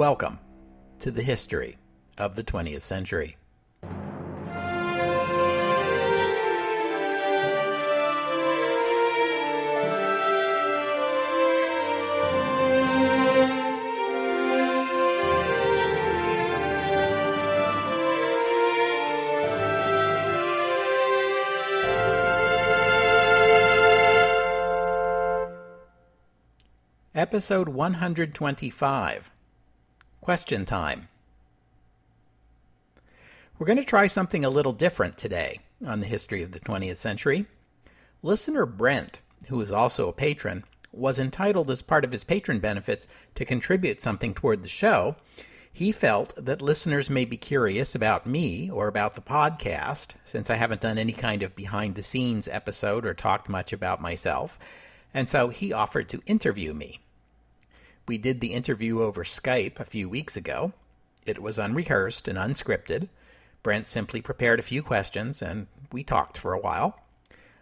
Welcome to the history of the 20th century. Episode 125. Question time. We're going to try something a little different today on the history of the 20th century. Listener Brent, who is also a patron, was entitled as part of his patron benefits to contribute something toward the show. He felt that listeners may be curious about me or about the podcast, since I haven't done any kind of behind-the-scenes episode or talked much about myself, and so he offered to interview me. We did the interview over Skype a few weeks ago. It was unrehearsed and unscripted. Brent simply prepared a few questions, and we talked for a while.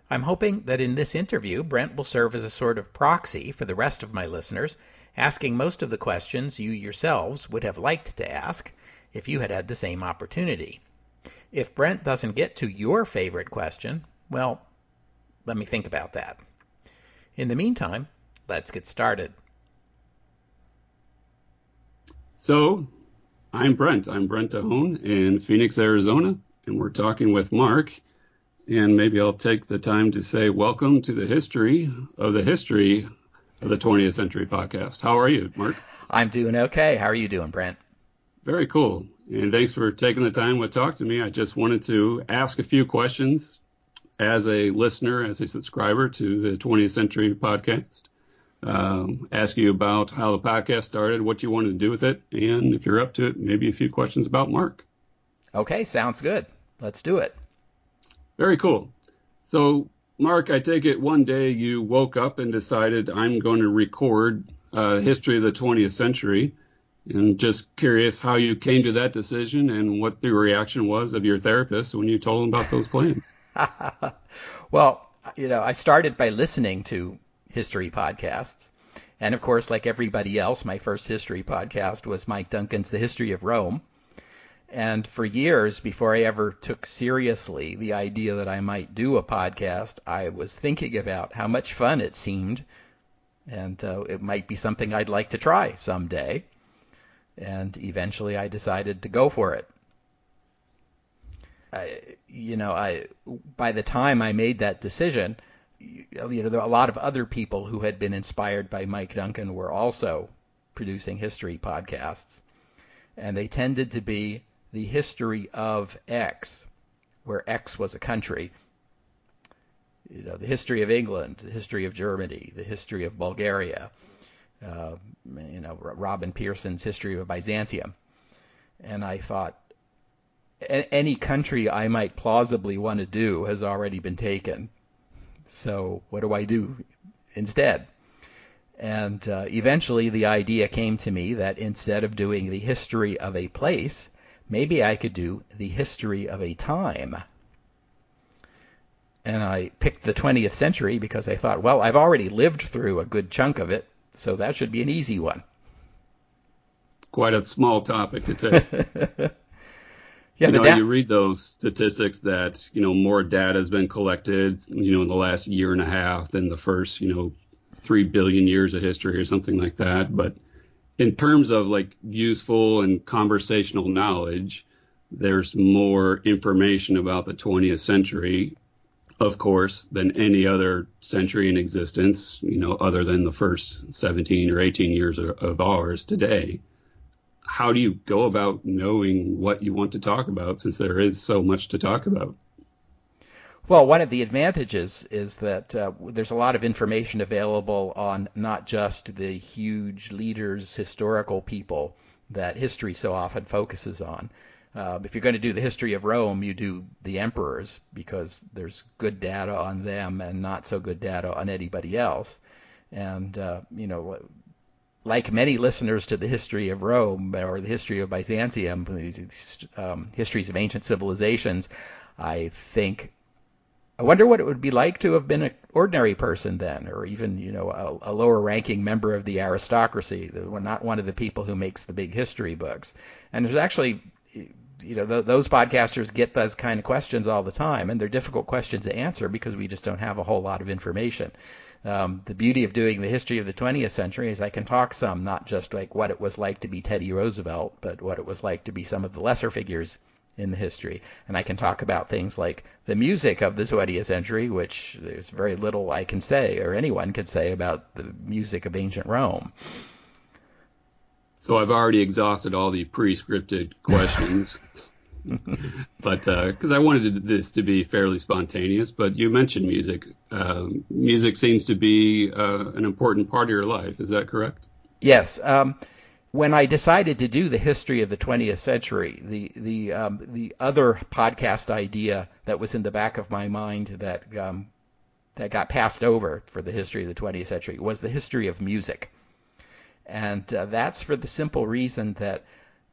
I'm hoping that in this interview, Brent will serve as a sort of proxy for the rest of my listeners, asking most of the questions you yourselves would have liked to ask if you had had the same opportunity. If Brent doesn't get to your favorite question, well, let me think about that. In the meantime, let's get started. So, I'm Brent. I'm Brent Ahone in Phoenix, Arizona, and we're talking with Mark. And maybe I'll take the time to say welcome to the history of the 20th century podcast. How are you, Mark? I'm doing okay. How are you doing, Brent? Very cool. And thanks for taking the time to talk to me. I just wanted to ask a few questions as a listener, as a subscriber to the 20th century podcast. Ask you about how the podcast started, what you wanted to do with it, and if you're up to it, maybe a few questions about Mark. Okay, sounds good. Let's do it. Very cool. So, Mark, I take it one day you woke up and decided I'm going to record history of the 20th century, and just curious how you came to that decision and what the reaction was of your therapist when you told him about those plans. Well, I started by listening to history podcasts. And of course, like everybody else, my first history podcast was Mike Duncan's The History of Rome. And for years, before I ever took seriously the idea that I might do a podcast, I was thinking about how much fun it seemed, and it might be something I'd like to try someday. And eventually I decided to go for it. By the time I made that decision, there were a lot of other people who had been inspired by Mike Duncan were also producing history podcasts. And they tended to be the history of X, where X was a country. The history of England, the history of Germany, the history of Bulgaria, Robin Pearson's history of Byzantium. And I thought, any country I might plausibly want to do has already been taken. So what do I do instead? And eventually the idea came to me that instead of doing the history of a place, maybe I could do the history of a time. And I picked the 20th century because I thought, well, I've already lived through a good chunk of it, so that should be an easy one. Quite a small topic to take. Yeah, you read those statistics that, more data has been collected, in the last year and a half than the first, 3 billion years of history or something like that. But in terms of useful and conversational knowledge, there's more information about the 20th century, of course, than any other century in existence, other than the first 17 or 18 years of ours today. How do you go about knowing what you want to talk about, since there is so much to talk about? Well, one of the advantages is that there's a lot of information available on not just the huge leaders, historical people that history so often focuses on. If you're going to do the history of Rome, you do the emperors, because there's good data on them and not so good data on anybody else. And, like many listeners to the history of Rome or the history of Byzantium, histories of ancient civilizations, I think I wonder what it would be like to have been an ordinary person then, or even, a lower-ranking member of the aristocracy, not one of the people who makes the big history books. And there's actually, those podcasters get those kind of questions all the time, and they're difficult questions to answer because we just don't have a whole lot of information. The beauty of doing the history of the 20th century is I can talk some, not just like what it was like to be Teddy Roosevelt, but what it was like to be some of the lesser figures in the history. And I can talk about things like the music of the 20th century, which there's very little I can say or anyone could say about the music of ancient Rome. So I've already exhausted all the pre-scripted questions, but because I wanted this to be fairly spontaneous, but you mentioned music. Music seems to be an important part of your life. Is that correct? Yes. When I decided to do the history of the 20th century, the other podcast idea that was in the back of my mind that got passed over for the history of the 20th century was the history of music. And that's for the simple reason that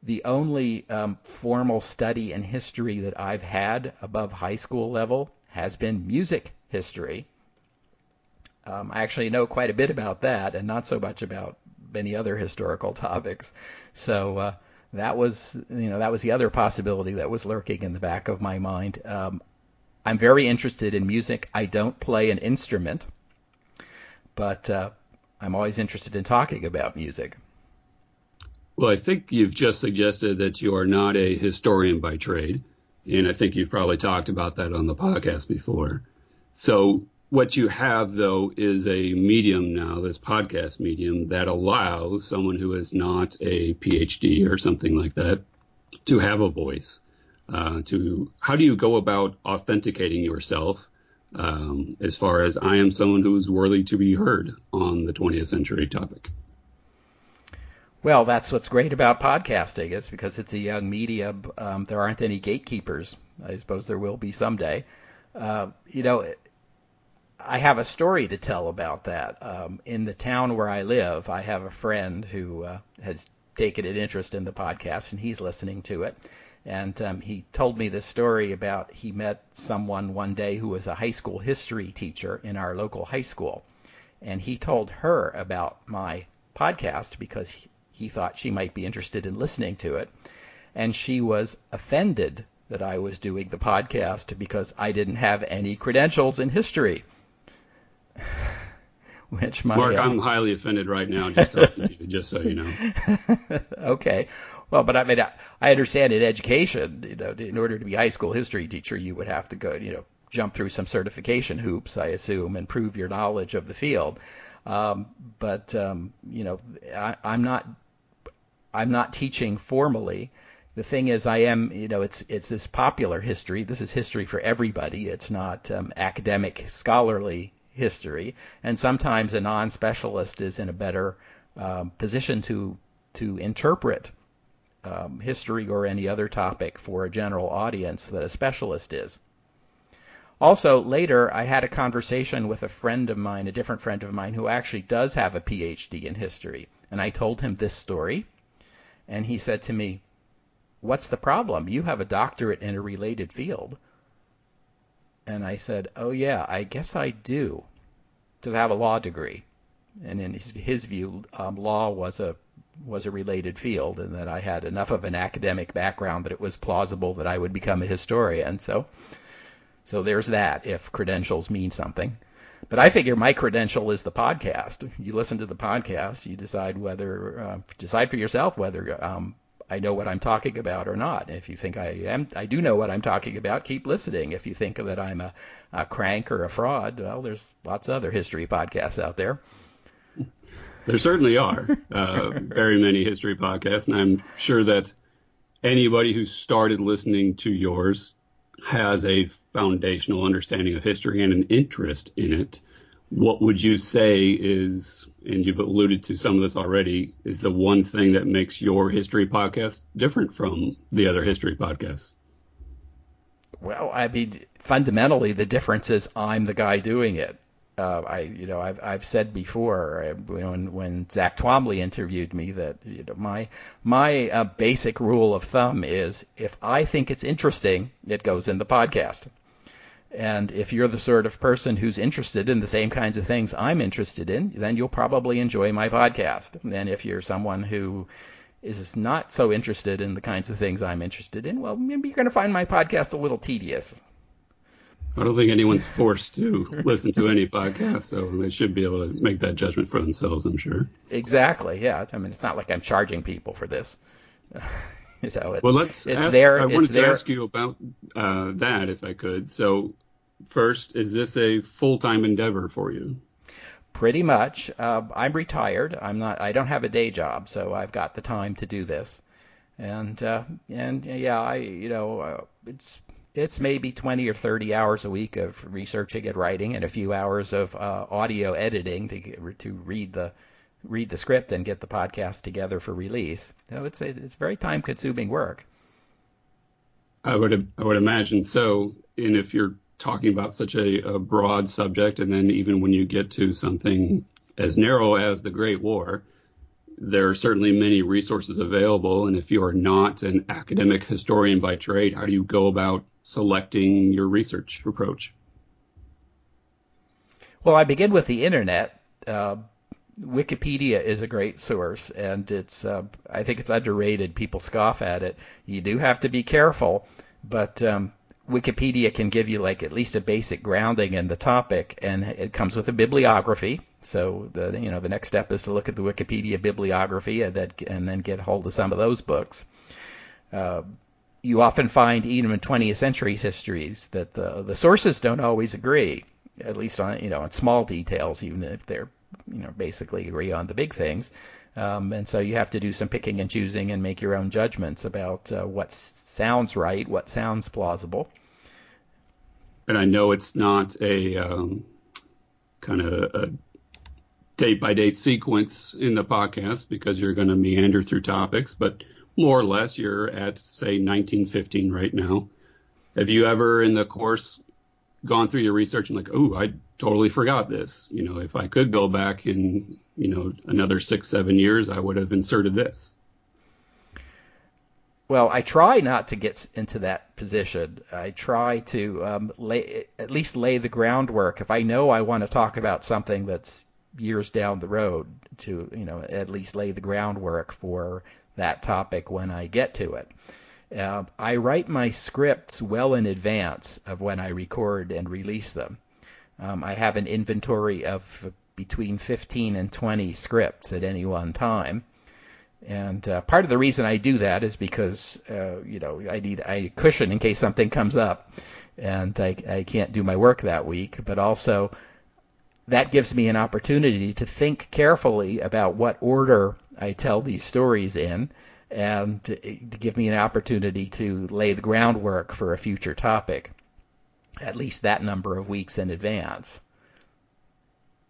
the only formal study in history that I've had above high school level has been music history. I actually know quite a bit about that and not so much about many other historical topics. So that was the other possibility that was lurking in the back of my mind. I'm very interested in music. I don't play an instrument, but I'm always interested in talking about music. Well, I think you've just suggested that you are not a historian by trade, and I think you've probably talked about that on the podcast before. So what you have, though, is a medium now, this podcast medium, that allows someone who is not a PhD or something like that to have a voice. How do you go about authenticating yourself as far as I am someone who is worthy to be heard on the 20th century topic? Well, that's what's great about podcasting is because it's a young medium. There aren't any gatekeepers. I suppose there will be someday. I have a story to tell about that. In the town where I live, I have a friend who has taken an interest in the podcast, and he's listening to it. And he told me this story about he met someone one day who was a high school history teacher in our local high school. And he told her about my podcast because he thought she might be interested in listening to it. And she was offended that I was doing the podcast because I didn't have any credentials in history. Mark, I'm highly offended right now just talking to you, just so you know. Okay. Well, but I mean, I understand in education, in order to be a high school history teacher, you would have to go, jump through some certification hoops, I assume, and prove your knowledge of the field. I'm not teaching formally. The thing is, I am, it's this popular history. This is history for everybody. It's not academic, scholarly history, and sometimes a non-specialist is in a better position to interpret history or any other topic for a general audience that a specialist is. Also, later, I had a conversation with a friend of mine, a different friend of mine, who actually does have a PhD in history, and I told him this story, and he said to me, "What's the problem? You have a doctorate in a related field." And I said, "Oh yeah, I guess I do, because I have a law degree." And in his view, law was a related field, and that I had enough of an academic background that it was plausible that I would become a historian. So there's that, if credentials mean something. But I figure my credential is the podcast. You listen to the podcast, you decide for yourself whether I know what I'm talking about or not. If you think I do know what I'm talking about, keep listening. If you think that I'm a crank or a fraud, well, there's lots of other history podcasts out there. There certainly are very many history podcasts, and I'm sure that anybody who started listening to yours has a foundational understanding of history and an interest in it. What would you say is, and you've alluded to some of this already, is the one thing that makes your history podcast different from the other history podcasts? Well, I mean, fundamentally, the difference is I'm the guy doing it. I've said before, when Zach Twomley interviewed me, that my basic rule of thumb is if I think it's interesting, it goes in the podcast. And if you're the sort of person who's interested in the same kinds of things I'm interested in, then you'll probably enjoy my podcast. And if you're someone who is not so interested in the kinds of things I'm interested in, well, maybe you're going to find my podcast a little tedious. I don't think anyone's forced to listen to any podcast, so they should be able to make that judgment for themselves, I'm sure. Exactly, yeah. I mean, it's not like I'm charging people for this. Well, I wanted to ask you about that, if I could. So, first, is this a full-time endeavor for you? Pretty much. I'm retired. I don't have a day job, so I've got the time to do this. And yeah, it's maybe 20 or 30 hours a week of researching and writing, and a few hours of audio editing to read the script and get the podcast together for release. So it's very time-consuming work. I would imagine so. And if you're talking about such a broad subject, and then even when you get to something as narrow as the Great War, there are certainly many resources available. And if you are not an academic historian by trade, how do you go about selecting your research approach? Well, I begin with the internet. Wikipedia is a great source, and I think it's underrated. People scoff at it. You do have to be careful, but Wikipedia can give you at least a basic grounding in the topic, and it comes with a bibliography. So the next step is to look at the Wikipedia bibliography and then get hold of some of those books. You often find, even in 20th century histories, that the sources don't always agree, at least on small details, even if they're basically agree on the big things. And so you have to do some picking and choosing and make your own judgments about what sounds right, what sounds plausible. And I know it's not a kind of a date-by-date sequence in the podcast because you're going to meander through topics, but more or less you're at, say, 1915 right now. Have you ever in the course gone through your research and I totally forgot this. If I could go back in, another 6-7 years, I would have inserted this. Well, I try not to get into that position. I try to at least lay the groundwork. If I know I want to talk about something that's years down the road, to at least lay the groundwork for that topic when I get to it. I write my scripts well in advance of when I record and release them. I have an inventory of between 15 and 20 scripts at any one time. And part of the reason I do that is because, I need a cushion in case something comes up and I can't do my work that week. But also, that gives me an opportunity to think carefully about what order I tell these stories in, and to give me an opportunity to lay the groundwork for a future topic, at least that number of weeks in advance.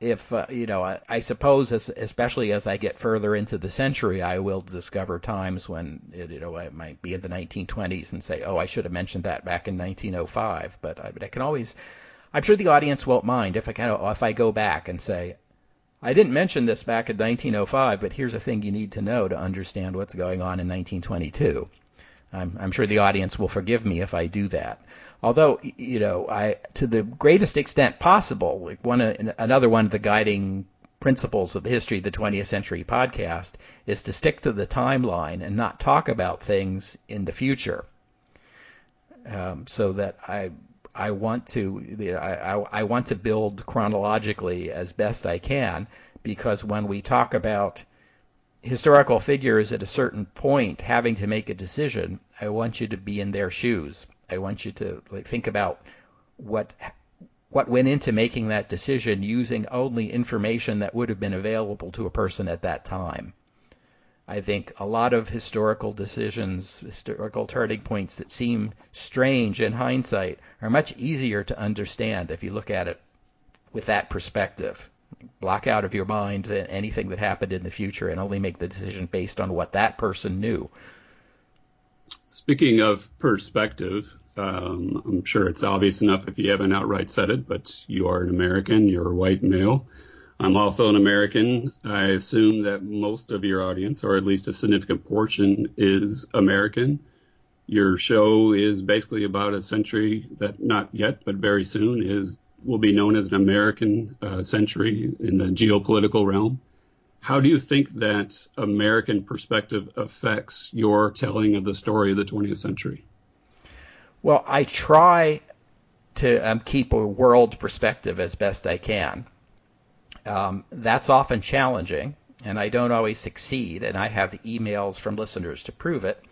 If, I suppose, especially as I get further into the century, I will discover times when, I might be in the 1920s and say, I should have mentioned that back in 1905. But I can always, I'm sure the audience won't mind if I go back and say, I didn't mention this back in 1905, but here's a thing you need to know to understand what's going on in 1922. I'm sure the audience will forgive me if I do that. Although, to the greatest extent possible, another one of the guiding principles of the History of the 20th Century podcast is to stick to the timeline and not talk about things in the future. So that I want to I want to build chronologically as best I can, because when we talk about historical figures at a certain point having to make a decision, I want you to be in their shoes. I want you to think about what went into making that decision using only information that would have been available to a person at that time. I think a lot of historical decisions, historical turning points that seem strange in hindsight are much easier to understand if you look at it with that perspective. Block out of your mind anything that happened in the future and only make the decision based on what that person knew. Speaking of perspective, I'm sure it's obvious enough if you haven't outright said it, but you are an American, you're a white male. I'm also an American. I assume that most of your audience, or at least a significant portion, is American. Your show is basically about a century that not yet, but very soon will be known as an American century in the geopolitical realm. How do you think that American perspective affects your telling of the story of the 20th century? Well, I try to keep a world perspective as best I can. That's often challenging, and I don't always succeed, and I have emails from listeners to prove it.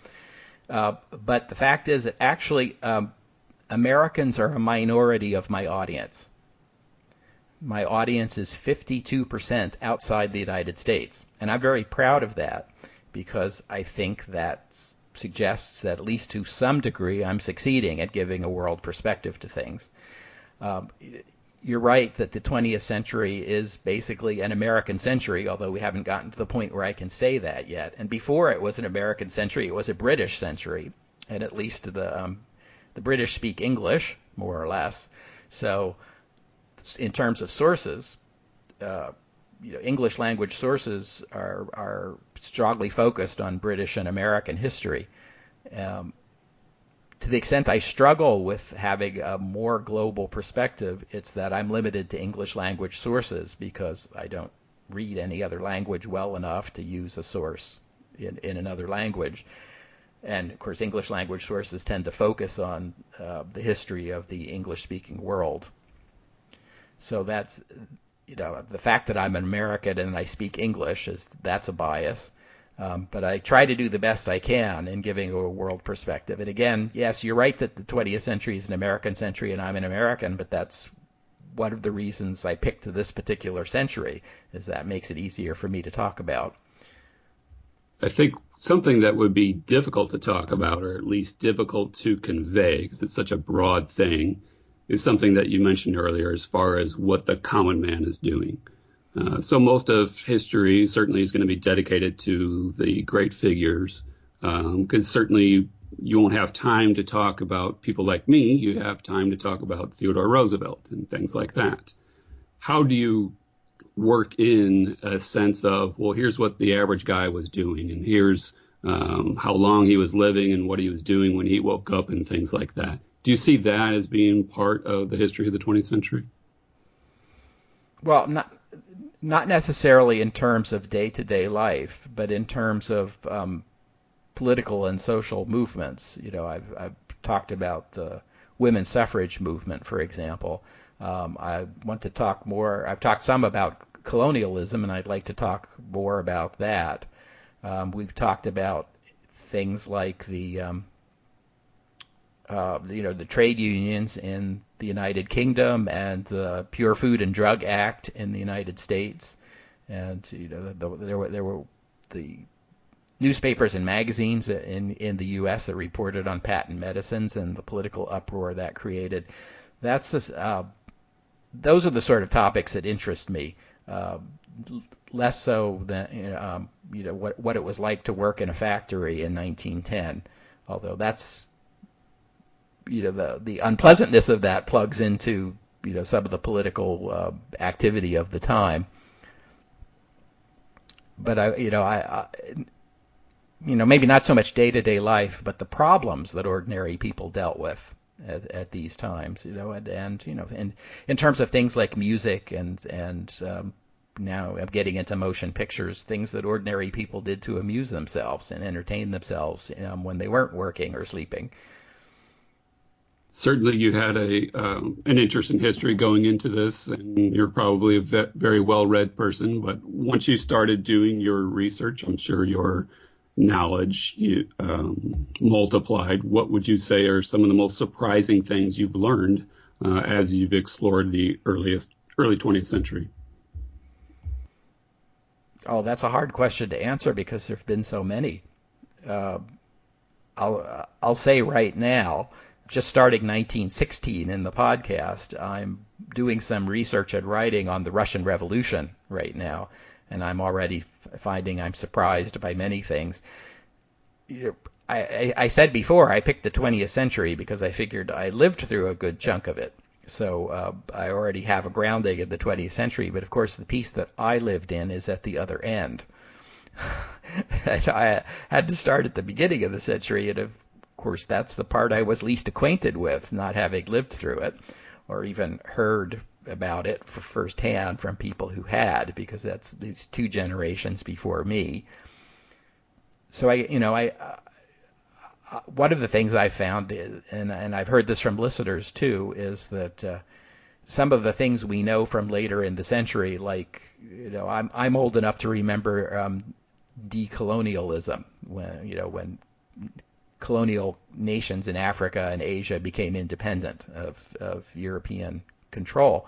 But the fact is that actually Americans are a minority of my audience. My audience is 52% outside the United States, and I'm very proud of that because I think that suggests that at least to some degree I'm succeeding at giving a world perspective to things. You're right that the 20th century is basically an American century, although we haven't gotten to the point where I can say that yet. And before it was an American century, it was a British century, and at least the British speak English, more or less. So in terms of sources, English language sources are strongly focused on British and American history. To the extent I struggle with having a more global perspective, it's that I'm limited to English language sources because I don't read any other language well enough to use a source in another language. And of course, English language sources tend to focus on the history of the English-speaking world. So that's, the fact that I'm an American and I speak English that's a bias. But I try to do the best I can in giving a world perspective. And again, yes, you're right that the 20th century is an American century and I'm an American, but that's one of the reasons I picked this particular century, is that makes it easier for me to talk about. I think something that would be difficult to talk about, or at least difficult to convey, because it's such a broad thing, is something that you mentioned earlier as far as what the common man is doing. So most of history certainly is going to be dedicated to the great figures, because certainly you won't have time to talk about people like me. You have time to talk about Theodore Roosevelt and things like that. How do you work in a sense of, well, here's what the average guy was doing, and here's how long he was living and what he was doing when he woke up and things like that? Do you see that as being part of the history of the 20th century? Well, not necessarily in terms of day-to-day life, but in terms of political and social movements. I've talked about the women's suffrage movement, for example. I want to talk more. I've talked some about colonialism, and I'd like to talk more about that. We've talked about things like the trade unions in the United Kingdom and the Pure Food and Drug Act in the United States, and there were the newspapers and magazines in the U.S. that reported on patent medicines and the political uproar that created. Those are the sort of topics that interest me, less so than what it was like to work in a factory in 1910, although that's the unpleasantness of that plugs into some of the political activity of the time. But I maybe not so much day-to-day life, but the problems that ordinary people dealt with at these times, and in terms of things like music and now I'm getting into motion pictures, things that ordinary people did to amuse themselves and entertain themselves when they weren't working or sleeping. Certainly you had an interest in history going into this, and you're probably a very well-read person. But once you started doing your research, I'm sure your knowledge multiplied. What would you say are some of the most surprising things you've learned as you've explored the early 20th century? Oh, that's a hard question to answer because there have been so many. I'll say right now, just starting 1916 in the podcast, I'm doing some research and writing on the Russian Revolution right now, and I'm already finding I'm surprised by many things. I said before I picked the 20th century because I figured I lived through a good chunk of it, so I already have a grounding in the 20th century, but of course the piece that I lived in is at the other end. And I had to start at the beginning of the century, and Of course, that's the part I was least acquainted with, not having lived through it or even heard about it firsthand from people who had, because that's these two generations before me. So one of the things I found, and I've heard this from listeners too, is that some of the things we know from later in the century, like I'm old enough to remember decolonialism, when colonial nations in Africa and Asia became independent of European control.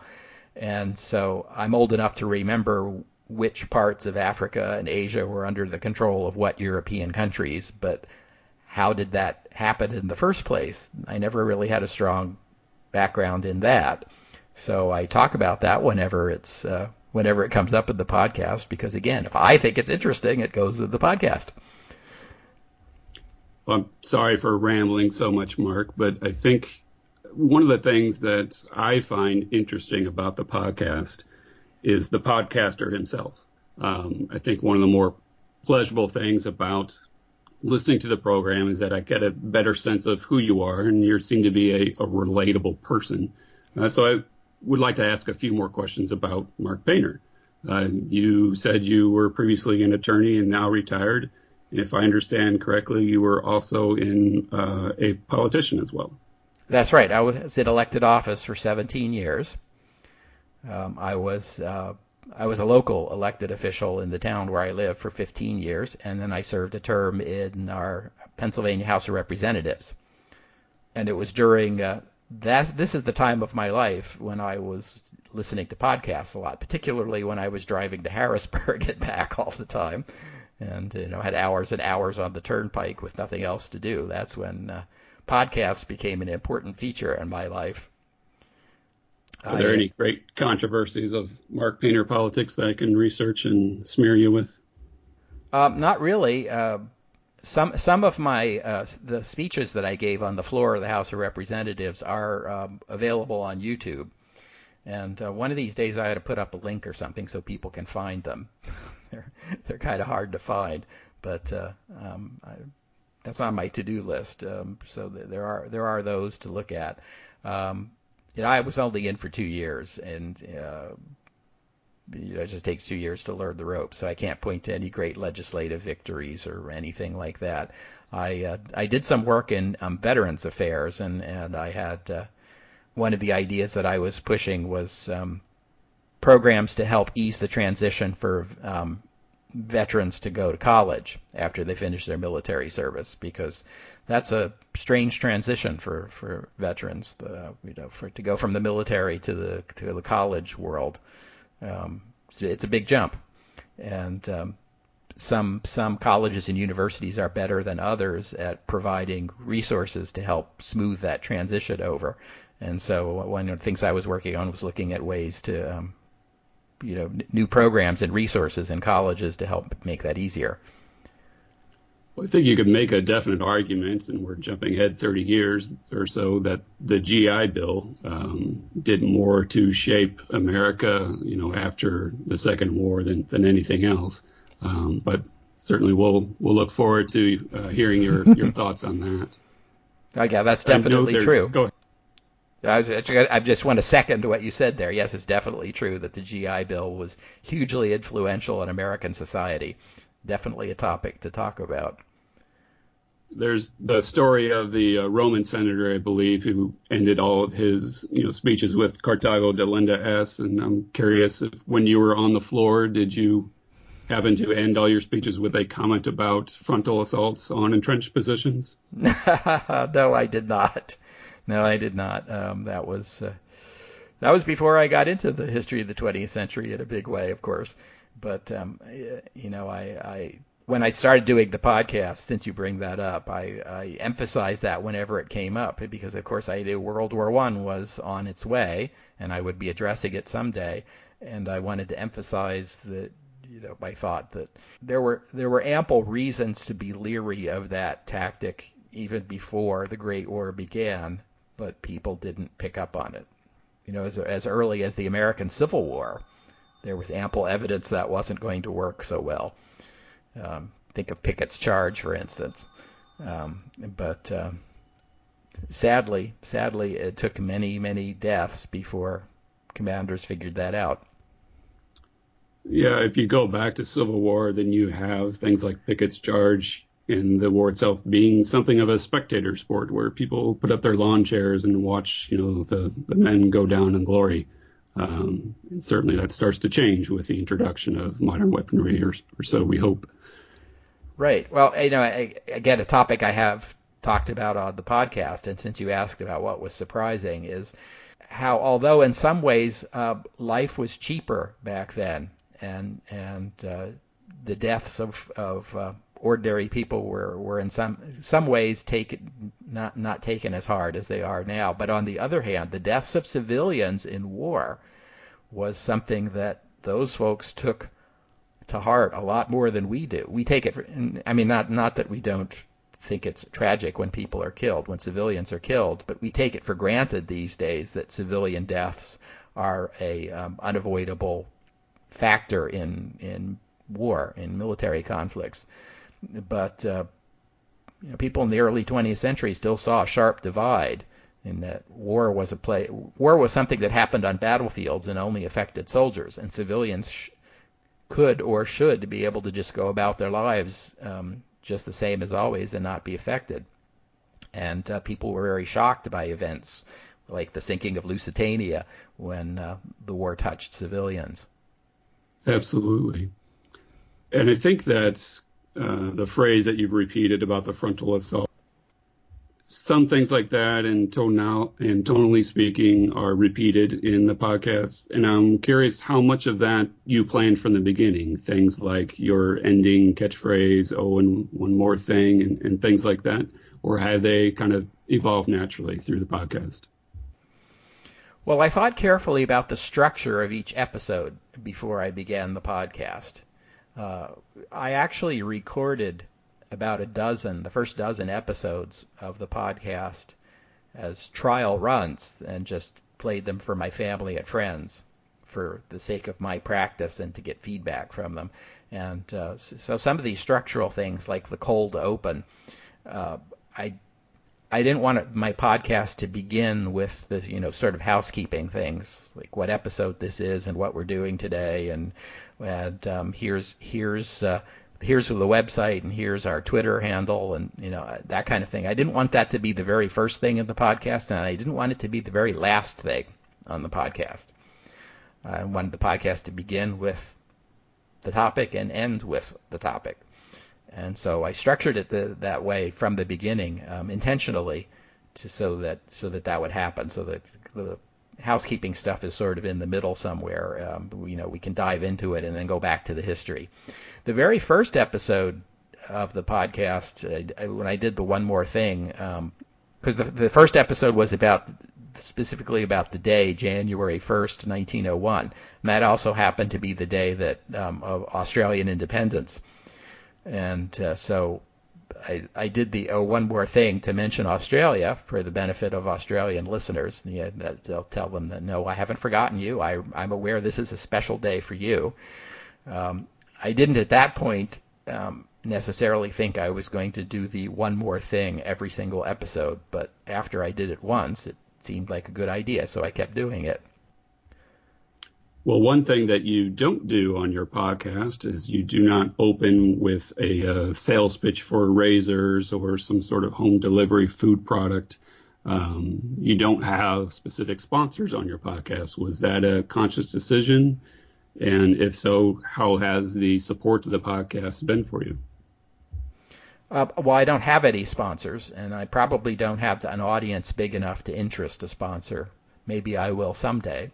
And so I'm old enough to remember which parts of Africa and Asia were under the control of what European countries, but how did that happen in the first place? I never really had a strong background in that. So I talk about that whenever it comes up in the podcast, because again, if I think it's interesting, it goes to the podcast. Well, I'm sorry for rambling so much, Mark, but I think one of the things that I find interesting about the podcast is the podcaster himself. I think one of the more pleasurable things about listening to the program is that I get a better sense of who you are, and you seem to be a relatable person. So I would like to ask a few more questions about Mark Painter. You said you were previously an attorney and now retired. And if I understand correctly, you were also a politician as well. That's right. I was in elected office for 17 years. I was a local elected official in the town where I live for 15 years, and then I served a term in our Pennsylvania House of Representatives. And it was during this is the time of my life when I was listening to podcasts a lot, particularly when I was driving to Harrisburg and back all the time, and had hours and hours on the turnpike with nothing else to do. That's when podcasts became an important feature in my life. Are there any great controversies of Mark Painter politics that I can research and smear you with? Not really. Some of my the speeches that I gave on the floor of the House of Representatives are available on YouTube. And one of these days I had to put up a link or something so people can find them. They're kind of hard to find, but that's on my to-do list. So there are those to look at. I was only in for 2 years, and it just takes 2 years to learn the ropes. So I can't point to any great legislative victories or anything like that. I did some work in Veterans Affairs, and I had one of the ideas that I was pushing was programs to help ease the transition for veterans to go to college after they finish their military service, because that's a strange transition for veterans, to go from the military to the college world. It's a big jump, and some colleges and universities are better than others at providing resources to help smooth that transition over. And so one of the things I was working on was looking at ways to new programs and resources in colleges to help make that easier. Well, I think you could make a definite argument, and we're jumping ahead 30 years or so, that the GI Bill did more to shape America, after the Second War than anything else. But certainly we'll look forward to hearing your thoughts on that. Yeah, that's definitely true. Go ahead. I just want to second what you said there. Yes, it's definitely true that the GI Bill was hugely influential in American society. Definitely a topic to talk about. There's the story of the Roman senator, I believe, who ended all of his speeches with Carthago delenda est. And I'm curious if when you were on the floor, did you happen to end all your speeches with a comment about frontal assaults on entrenched positions? No, I did not. No, I did not. That was before I got into the history of the 20th century in a big way, of course. But I when I started doing the podcast, since you bring that up, I emphasized that whenever it came up, because of course I knew World War I was on its way, and I would be addressing it someday, and I wanted to emphasize that my thought that there were ample reasons to be leery of that tactic even before the Great War began. But people didn't pick up on it. As early as the American Civil War, there was ample evidence that wasn't going to work so well. Think of Pickett's Charge, for instance. But sadly, it took many, many deaths before commanders figured that out. Yeah, if you go back to Civil War, then you have things like Pickett's Charge and the war itself being something of a spectator sport where people put up their lawn chairs and watch, the men go down in glory. And certainly that starts to change with the introduction of modern weaponry, or so we hope. Right. Well, again, a topic I have talked about on the podcast, and since you asked about what was surprising, is how, although in some ways life was cheaper back then, and the deaths of ordinary people were in some ways not taken as hard as they are now. But on the other hand, the deaths of civilians in war was something that those folks took to heart a lot more than we do. We take it not that we don't think it's tragic when people are killed, when civilians are killed, but we take it for granted these days that civilian deaths are a unavoidable factor in war, in military conflicts. But people in the early 20th century still saw a sharp divide in that war was something that happened on battlefields and only affected soldiers, and civilians could or should be able to just go about their lives just the same as always and not be affected. And people were very shocked by events like the sinking of Lusitania when the war touched civilians. Absolutely. And I think that the phrase that you've repeated about the frontal assault, some things like that and tonally speaking are repeated in the podcast. And I'm curious how much of that you planned from the beginning, things like your ending catchphrase, oh, and one more thing, and things like that, or have they kind of evolved naturally through the podcast? Well, I thought carefully about the structure of each episode before I began the podcast. I actually recorded about the first dozen episodes of the podcast as trial runs and just played them for my family and friends for the sake of my practice and to get feedback from them. And so some of these structural things like the cold open, I didn't want my podcast to begin with the sort of housekeeping things like what episode this is and what we're doing today and here's the website and here's our Twitter handle and that kind of thing. I didn't want that to be the very first thing in the podcast, and I didn't want it to be the very last thing on the podcast. I wanted the podcast to begin with the topic and end with the topic. And so I structured it that way from the beginning, intentionally, so that would happen, so that the housekeeping stuff is sort of in the middle somewhere. We can dive into it and then go back to the history. The very first episode of the podcast, when I did the one more thing, because the first episode was specifically about the day, January 1st, 1901, and that also happened to be the day of Australian independence. And so I did the one more thing to mention Australia for the benefit of Australian listeners. They'll tell them that, no, I haven't forgotten you. I'm aware this is a special day for you. I didn't at that point necessarily think I was going to do the one more thing every single episode, but after I did it once, it seemed like a good idea, so I kept doing it. Well, one thing that you don't do on your podcast is you do not open with a sales pitch for razors or some sort of home delivery food product. You don't have specific sponsors on your podcast. Was that a conscious decision? And if so, how has the support of the podcast been for you? Well, I don't have any sponsors, and I probably don't have an audience big enough to interest a sponsor. Maybe I will someday.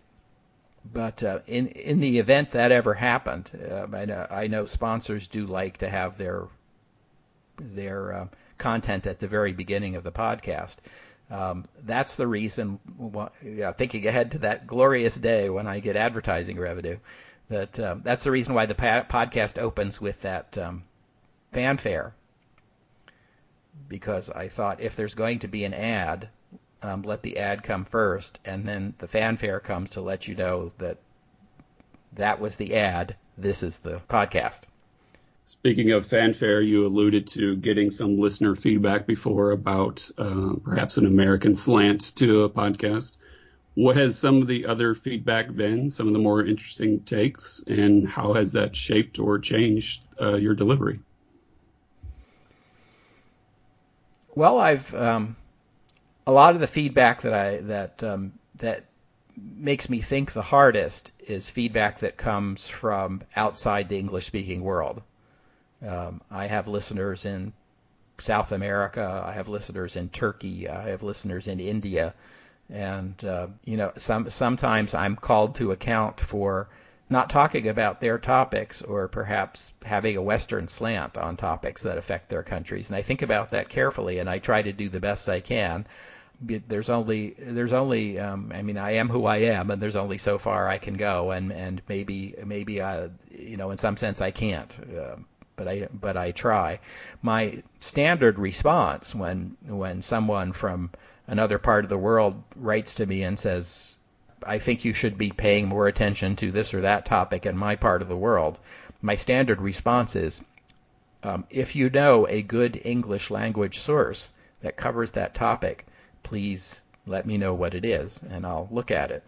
But in the event that ever happened, I know sponsors do like to have their content at the very beginning of the podcast. That's the reason, thinking ahead to that glorious day when I get advertising revenue, that's the reason why the podcast opens with that fanfare. Because I thought if there's going to be an ad, let the ad come first, and then the fanfare comes to let you know that was the ad, this is the podcast. Speaking of fanfare, you alluded to getting some listener feedback before about perhaps an American slant to a podcast. What has some of the other feedback been, some of the more interesting takes, and how has that shaped or changed your delivery? Well, I've a lot of the feedback that makes me think the hardest is feedback that comes from outside the English-speaking world. I have listeners in South America. I have listeners in Turkey. I have listeners in India. And, sometimes I'm called to account for not talking about their topics or perhaps having a Western slant on topics that affect their countries. And I think about that carefully, and I try to do the best I can. There's only I am who I am, and there's only so far I can go, and maybe in some sense I can't. But I try. My standard response when someone from another part of the world writes to me and says, I think you should be paying more attention to this or that topic in my part of the world, my standard response is, if you know a good English language source that covers that topic, please let me know what it is, and I'll look at it.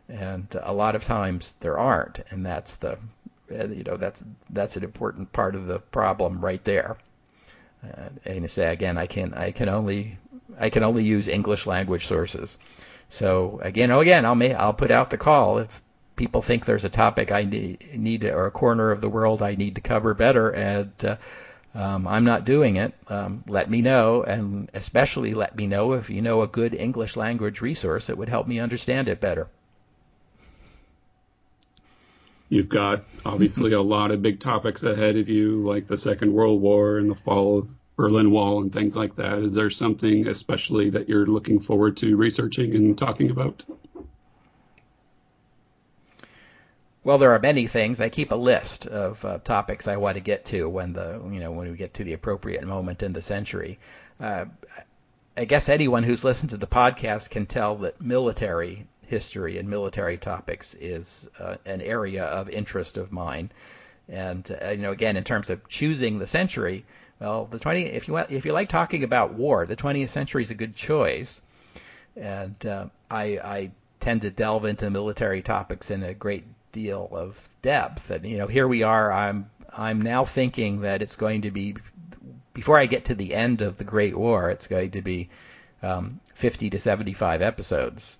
And a lot of times there aren't, and that's an important part of the problem right there. And to say again, I can only use English language sources. So I'll put out the call if people think there's a topic I need or a corner of the world I need to cover better, and I'm not doing it. Let me know, and especially let me know if you know a good English language resource that would help me understand it better. You've got obviously a lot of big topics ahead of you, like the Second World War and the fall of Berlin Wall and things like that. Is there something especially that you're looking forward to researching and talking about? Well, there are many things. I keep a list of topics I want to get to when we get to the appropriate moment in the century. I guess anyone who's listened to the podcast can tell that military history and military topics is an area of interest of mine. And again, in terms of choosing the century, well, if you like talking about war, the 20th century is a good choice. And I tend to delve into military topics in a great deal of depth. And here we are. I'm now thinking that it's going to be, before I get to the end of the Great War, it's going to be 50 to 75 episodes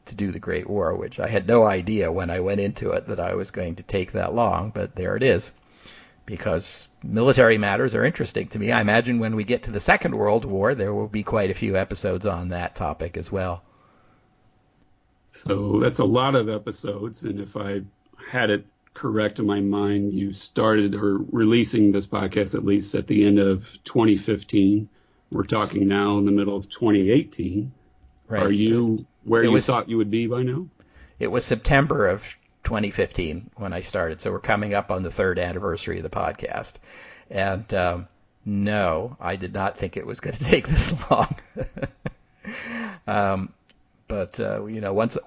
to do the Great War, which I had no idea when I went into it that I was going to take that long, but there it is. Because military matters are interesting to me. I imagine when we get to the Second World War, there will be quite a few episodes on that topic as well. So that's a lot of episodes, and if I had it correct in my mind, you started or releasing this podcast at least at the end of 2015. We're talking now in the middle of 2018. Right. Are you where you thought you would be by now? It was September of 2015 when I started, so we're coming up on the third anniversary of the podcast. And no, I did not think it was going to take this long. But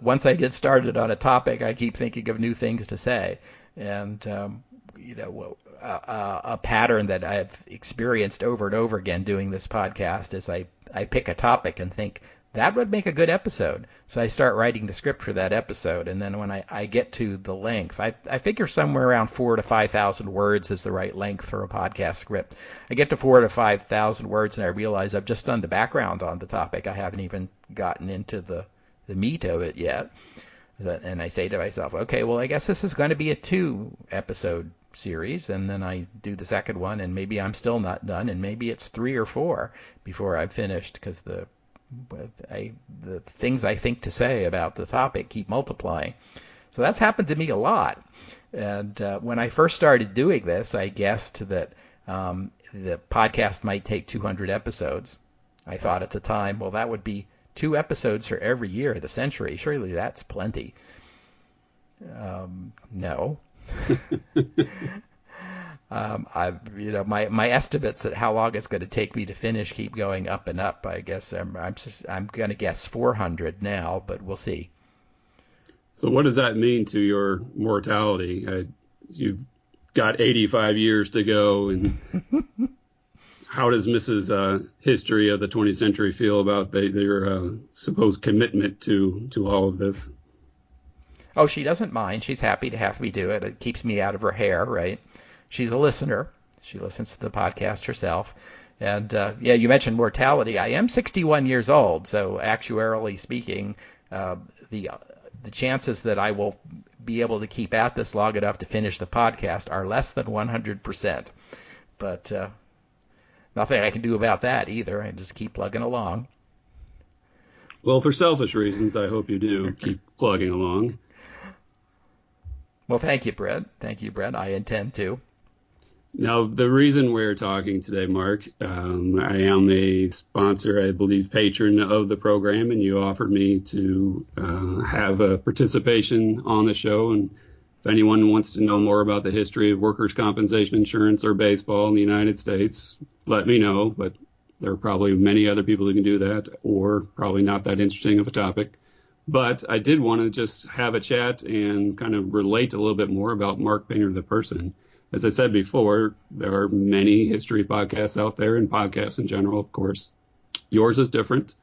once I get started on a topic, I keep thinking of new things to say. And a pattern that I've experienced over and over again doing this podcast is I pick a topic and think, that would make a good episode. So I start writing the script for that episode, and then when I get to the length, I figure somewhere around 4,000 to 5,000 words is the right length for a podcast script. I get to 4,000 to 5,000 words, and I realize I've just done the background on the topic. I haven't even gotten into the meat of it yet. And I say to myself, okay, well, I guess this is going to be a 2-episode series, and then I do the second one, and maybe I'm still not done, and maybe it's 3 or 4 before I'm finished, because the things I think to say about the topic keep multiplying. So that's happened to me a lot. And when I first started doing this, I guessed that the podcast might take 200 episodes. I thought at the time, well, that would be 2 episodes for every year of the century. Surely that's plenty. No. My estimates at how long it's going to take me to finish keep going up and up. I guess I'm going to guess 400 now, but we'll see. So what does that mean to your mortality? You've got 85 years to go. And how does Mrs. History of the 20th Century feel about their supposed commitment to all of this? Oh, she doesn't mind. She's happy to have me do it. It keeps me out of her hair, right? She's a listener. She listens to the podcast herself. And yeah, you mentioned mortality. I am 61 years old, so actuarially speaking, the chances that I will be able to keep at this long enough to finish the podcast are less than 100%. But nothing I can do about that either. I just keep plugging along. Well, for selfish reasons, I hope you do keep plugging along. Well, thank you, Brent. Thank you, Brent. I intend to. Now, the reason we're talking today, Mark, I am a sponsor, I believe, patron of the program, and you offered me to have a participation on the show. And if anyone wants to know more about the history of workers' compensation insurance or baseball in the United States, let me know. But there are probably many other people who can do that, or probably not that interesting of a topic. But I did want to just have a chat and kind of relate a little bit more about Mark Painter, the person. As I said before, there are many history podcasts out there, and podcasts in general, of course. Yours is different.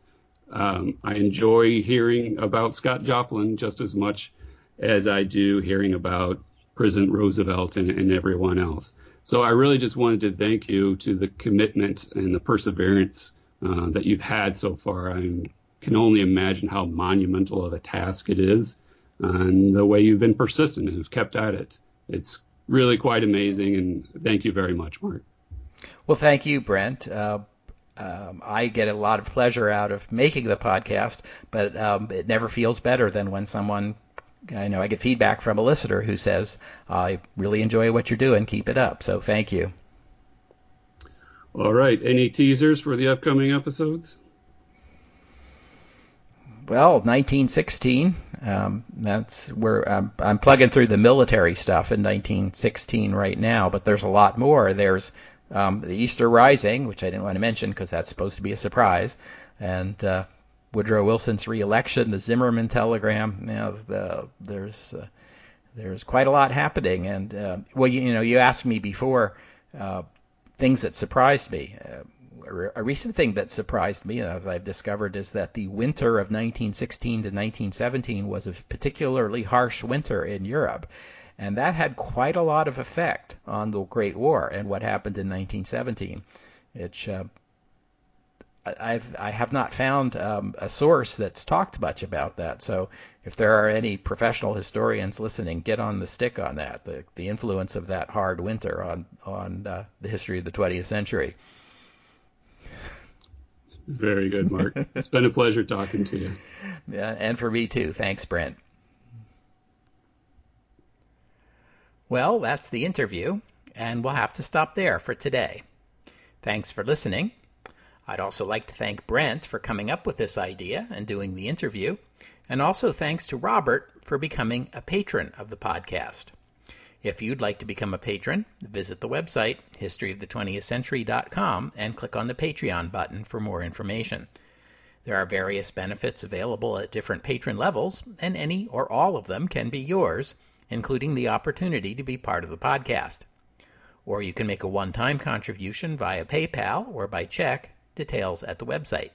I enjoy hearing about Scott Joplin just as much as I do hearing about President Roosevelt and everyone else. So I really just wanted to thank you to the commitment and the perseverance that you've had so far. I can only imagine how monumental of a task it is, and the way you've been persistent and have kept at it. It's really quite amazing, and thank you very much, Mark. Well, thank you, Brent. I get a lot of pleasure out of making the podcast, but it never feels better than when someone, I get feedback from a listener who says, I really enjoy what you're doing, keep it up. So thank you. All right. Any teasers for the upcoming episodes? Well, 1916, that's where I'm plugging through the military stuff in 1916 right now, but there's a lot more. There's the Easter Rising, which I didn't want to mention because that's supposed to be a surprise, and Woodrow Wilson's re-election, the Zimmerman telegram. There's quite a lot happening. And well, you asked me before things that surprised me. A recent thing that surprised me, as I've discovered, is that the winter of 1916 to 1917 was a particularly harsh winter in Europe. And that had quite a lot of effect on the Great War and what happened in 1917. I have not found a source that's talked much about that. So if there are any professional historians listening, get on the stick on that, the influence of that hard winter on the history of the 20th century. Very good, Mark. It's been a pleasure talking to you. Yeah, and for me too. Thanks, Brent. Well, that's the interview, and we'll have to stop there for today. Thanks for listening. I'd also like to thank Brent for coming up with this idea and doing the interview, and also thanks to Robert for becoming a patron of the podcast. If you'd like to become a patron, visit the website, historyofthe20thcentury.com, and click on the Patreon button for more information. There are various benefits available at different patron levels, and any or all of them can be yours, including the opportunity to be part of the podcast. Or you can make a one-time contribution via PayPal or by check, details at the website.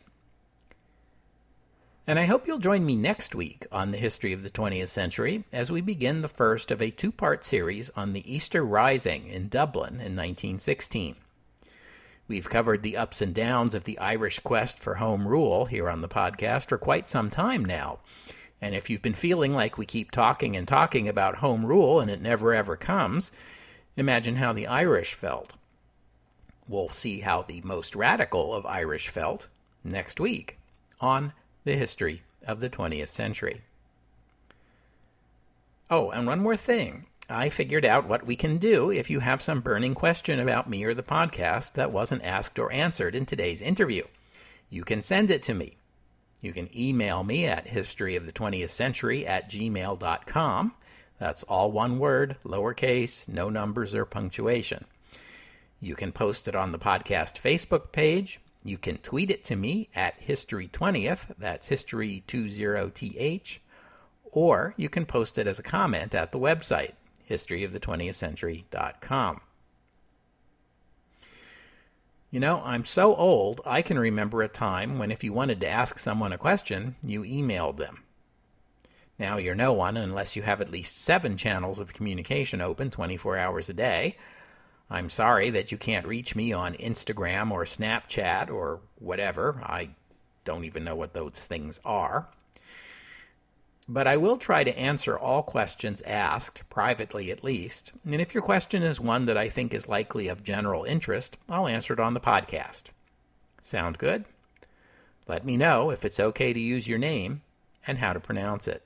And I hope you'll join me next week on the history of the 20th century as we begin the first of a two-part series on the Easter Rising in Dublin in 1916. We've covered the ups and downs of the Irish quest for home rule here on the podcast for quite some time now. And if you've been feeling like we keep talking and talking about home rule and it never ever comes, imagine how the Irish felt. We'll see how the most radical of Irish felt next week on the history of the 20th century. Oh, and one more thing. I figured out what we can do if you have some burning question about me or the podcast that wasn't asked or answered in today's interview. You can send it to me. You can email me at historyofthe20thcentury@gmail.com. That's all one word, lowercase, no numbers or punctuation. You can post it on the podcast Facebook page. You can tweet it to me at History20th, that's History20th, or you can post it as a comment at the website, historyofthe20th-century.com. You know, I'm so old, I can remember a time when if you wanted to ask someone a question, you emailed them. Now you're no one unless you have at least 7 channels of communication open 24 hours a day. I'm sorry that you can't reach me on Instagram or Snapchat or whatever. I don't even know what those things are. But I will try to answer all questions asked, privately at least, and if your question is one that I think is likely of general interest, I'll answer it on the podcast. Sound good? Let me know if it's okay to use your name and how to pronounce it.